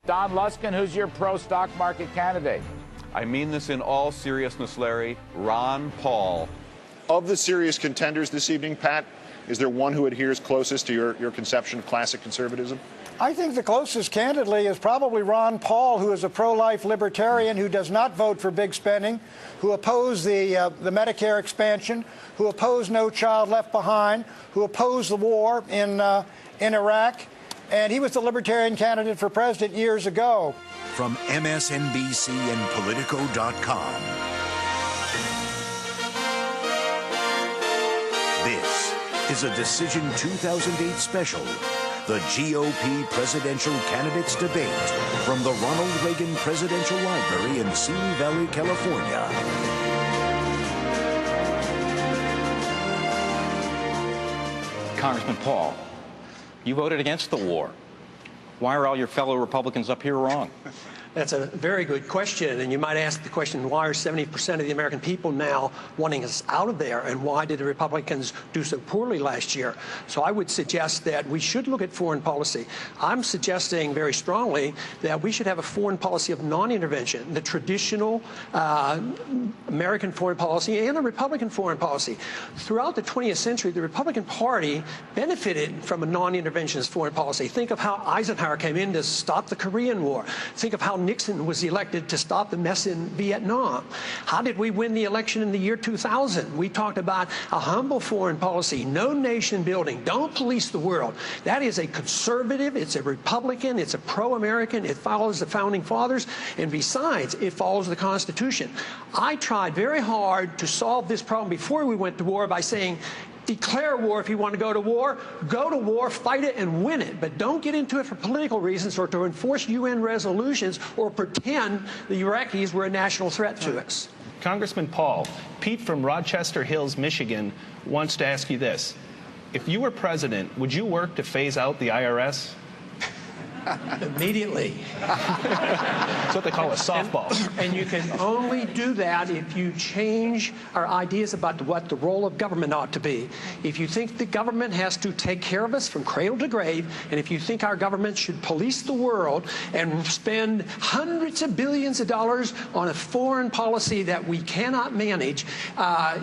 Don Luskin, who's your pro-stock market candidate? I mean this in all seriousness, Larry. Ron Paul. Of the serious contenders this evening, Pat, is there one who adheres closest to your conception of classic conservatism? I think the closest, candidly, is probably Ron Paul, who is a pro-life libertarian who does not vote for big spending, who opposed the Medicare expansion, who opposed No Child Left Behind, who opposed the war in Iraq, and he was the Libertarian candidate for president years ago. From MSNBC and Politico.com, this is a Decision 2008 special. The GOP presidential candidates debate from the Ronald Reagan Presidential Library in Simi Valley, California. Congressman Paul, you voted against the war. Why are all your fellow Republicans up here wrong? That's a very good question, and you might ask the question, why are 70% of the American people now wanting us out of there, and why did the Republicans do so poorly last year? So I would suggest that we should look at foreign policy. I'm suggesting very strongly that we should have a foreign policy of non-intervention, the traditional American foreign policy and a Republican foreign policy. Throughout the 20th century, the Republican Party benefited from a non-interventionist foreign policy. Think of how Eisenhower came in to stop the Korean War. Think of how Nixon was elected to stop the mess in Vietnam. How did we win the election in the year 2000? We talked about a humble foreign policy, no nation building, don't police the world. That is a conservative, it's a Republican, it's a pro-American, it follows the Founding Fathers, and besides, it follows the Constitution. I tried very hard to solve this problem before we went to war by saying, declare war if you want to go to war, fight it and win it, but don't get into it for political reasons or to enforce UN resolutions or pretend the Iraqis were a national threat to us. Congressman Paul, Pete from Rochester Hills, Michigan, wants to ask you this. If you were president, would you work to phase out the IRS? Immediately. That's what they call a softball. And you can only do that if you change our ideas about what the role of government ought to be. If you think the government has to take care of us from cradle to grave, and if you think our government should police the world and spend hundreds of billions of dollars on a foreign policy that we cannot manage,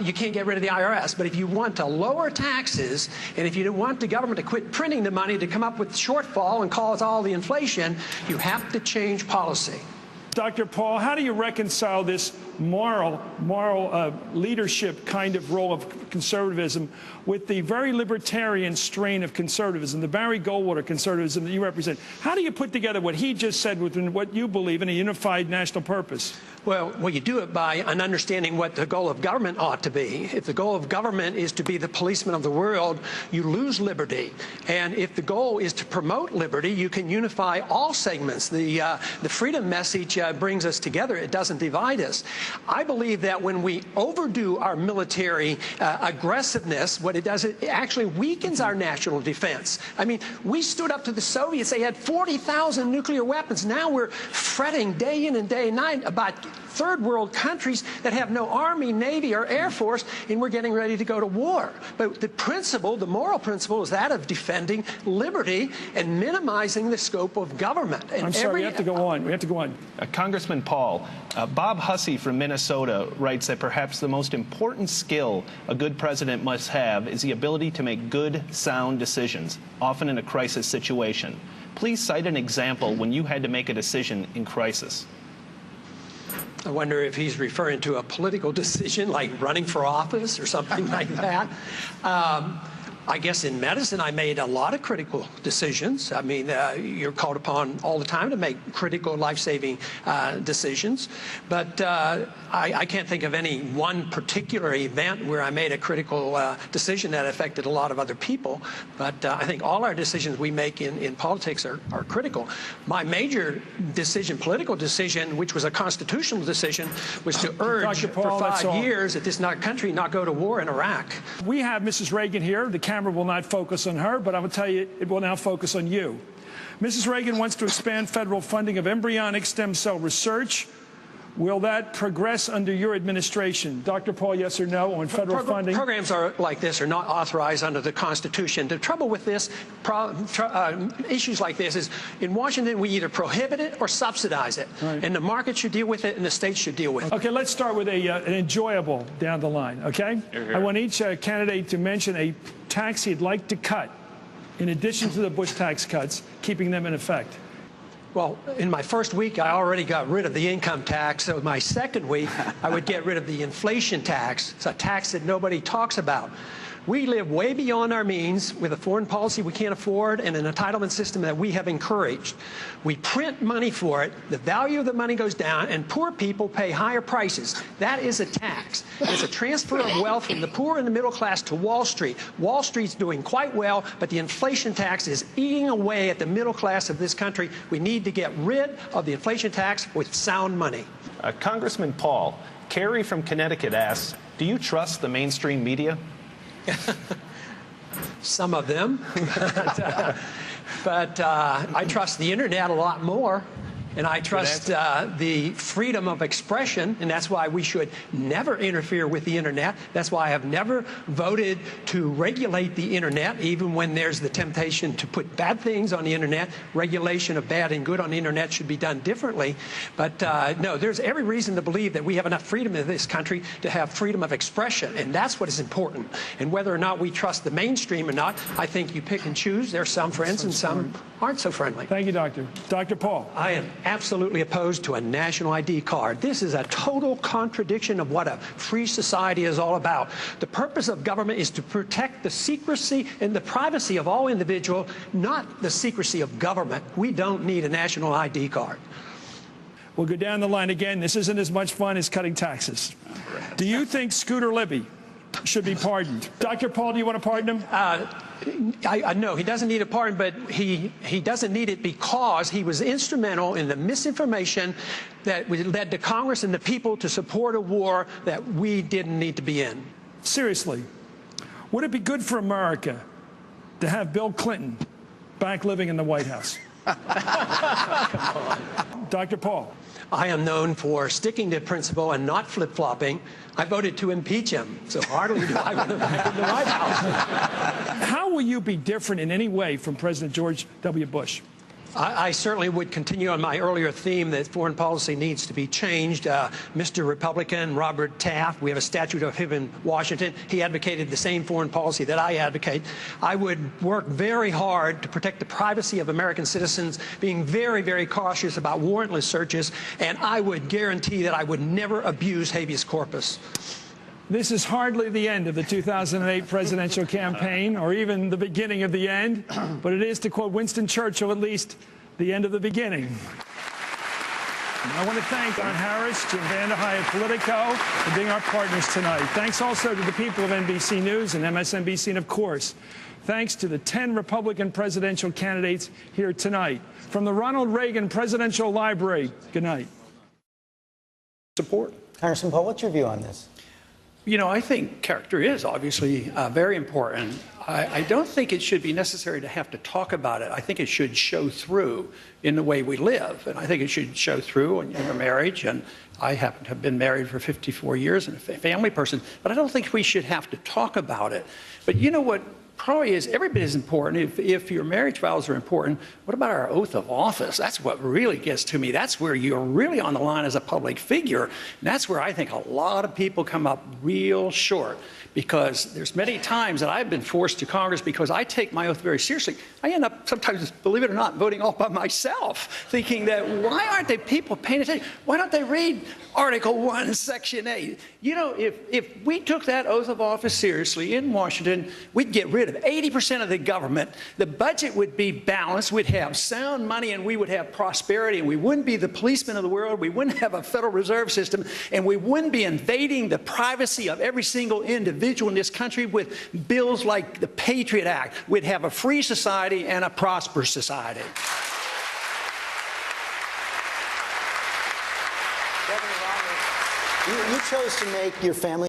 you can't get rid of the IRS. But if you want to lower taxes, and if you want the government to quit printing the money to come up with shortfall and cause all the inflation, you have to change policy. Dr. Paul, how do you reconcile this moral leadership kind of role of conservatism with the very libertarian strain of conservatism, the Barry Goldwater conservatism that you represent? How do you put together what he just said with what you believe in a unified national purpose? Well, you do it by an understanding what the goal of government ought to be. If the goal of government is to be the policeman of the world, you lose liberty. And if the goal is to promote liberty, you can unify all segments. The freedom message brings us together. It doesn't divide us. I believe that when we overdo our military aggressiveness, what it does, it actually weakens our national defense. I mean, we stood up to the Soviets. They had 40,000 nuclear weapons. Now we're fretting day in and day night about third world countries that have no army, navy, or air force, and we're getting ready to go to war. But the principle, the moral principle, is that of defending liberty and minimizing the scope of government. And I'm sorry, we have to go on. We have to go on. Congressman Paul, Bob Hussey from Minnesota writes that perhaps the most important skill a good president must have is the ability to make good, sound decisions, often in a crisis situation. Please cite an example when you had to make a decision in crisis. I wonder if he's referring to a political decision like running for office or something like that. I guess in medicine, I made a lot of critical decisions. I mean, you're called upon all the time to make critical, life-saving decisions. But I can't think of any one particular event where I made a critical decision that affected a lot of other people. But I think all our decisions we make in politics are critical. My major decision, political decision, which was a constitutional decision, was to urge for 5 years that this country not go to war in Iraq. We have Mrs. Reagan here. The camera will not focus on her, but I will tell you it will now focus on you. Mrs. Reagan wants to expand federal funding of embryonic stem cell research, Will that progress under your administration? Dr. Paul, yes or no on federal funding? Programs like this are not authorized under the Constitution. The trouble with this, issues like this is, in Washington, we either prohibit it or subsidize it. Right. And the market should deal with it and the states should deal with it. Okay, let's start with an enjoyable down the line, okay? I want each candidate to mention a tax he'd like to cut, in addition to the Bush tax cuts, keeping them in effect. Well, in my first week, I already got rid of the income tax. So my second week, I would get rid of the inflation tax. It's a tax that nobody talks about. We live way beyond our means with a foreign policy we can't afford and an entitlement system that we have encouraged. We print money for it, the value of the money goes down, and poor people pay higher prices. That is a tax. It's a transfer of wealth from the poor and the middle class to Wall Street. Wall Street's doing quite well, but the inflation tax is eating away at the middle class of this country. We need to get rid of the inflation tax with sound money. Congressman Paul, Carrie from Connecticut asks, do you trust the mainstream media? Some of them, but I trust the internet a lot more, and I trust the freedom of expression, and that's why we should never interfere with the internet. That's why I have never voted to regulate the internet, even when there's the temptation to put bad things on the internet. Regulation of bad and good on the internet should be done differently. But no, there's every reason to believe that we have enough freedom in this country to have freedom of expression, and that's what is important. And whether or not we trust the mainstream or not, I think you pick and choose. There's some friends and some aren't so friendly. Thank you, Doctor. Dr. Paul. I am absolutely opposed to a national ID card. This is a total contradiction of what a free society is all about. The purpose of government is to protect the secrecy and the privacy of all individuals, not the secrecy of government. We don't need a national ID card. We'll go down the line again. This isn't as much fun as cutting taxes. Do you think Scooter Libby should be pardoned? Dr. Paul, do you want to pardon him? No, he doesn't need a pardon, but he doesn't need it because he was instrumental in the misinformation that led to Congress and the people to support a war that we didn't need to be in. Seriously, would it be good for America to have Bill Clinton back living in the White House? Dr. Paul. I am known for sticking to principle and not flip-flopping. I voted to impeach him, so hardly do I want him back in the White House. How will you be different in any way from President George W. Bush? I certainly would continue on my earlier theme that foreign policy needs to be changed. Mr. Republican Robert Taft, we have a statue of him in Washington. He advocated the same foreign policy that I advocate. I would work very hard to protect the privacy of American citizens, being very, very cautious about warrantless searches, and I would guarantee that I would never abuse habeas corpus. This is hardly the end of the 2008 presidential campaign, or even the beginning of the end, but it is, to quote Winston Churchill, at least the end of the beginning. I want to thank Don Harris, Jim Vanderhyde, Politico, for being our partners tonight. Thanks also to the people of NBC News and MSNBC, and of course, thanks to the 10 Republican presidential candidates here tonight. From the Ronald Reagan Presidential Library, good night. Support. Congressman Paul, what's your view on this? You know, I think character is obviously very important. I don't think it should be necessary to have to talk about it. I think it should show through in the way we live. And I think it should show through in your marriage. And I happen to have been married for 54 years and a family person. But I don't think we should have to talk about it. But you know what probably is every bit as important. If your marriage vows are important, what about our oath of office? That's what really gets to me. That's where you're really on the line as a public figure. And that's where I think a lot of people come up real short, because there's many times that I've been forced to Congress because I take my oath very seriously. I end up sometimes, believe it or not, voting all by myself, thinking that why aren't they people paying attention? Why don't they read Article 1, Section 8? You know, if we took that oath of office seriously in Washington, we'd get rid of 80% of the government. The budget would be balanced. We'd have sound money, and we would have prosperity, and we wouldn't be the policemen of the world. We wouldn't have a Federal Reserve System, and we wouldn't be invading the privacy of every single individual in this country with bills like the Patriot Act. We'd have a free society and a prosperous society. You chose to make your family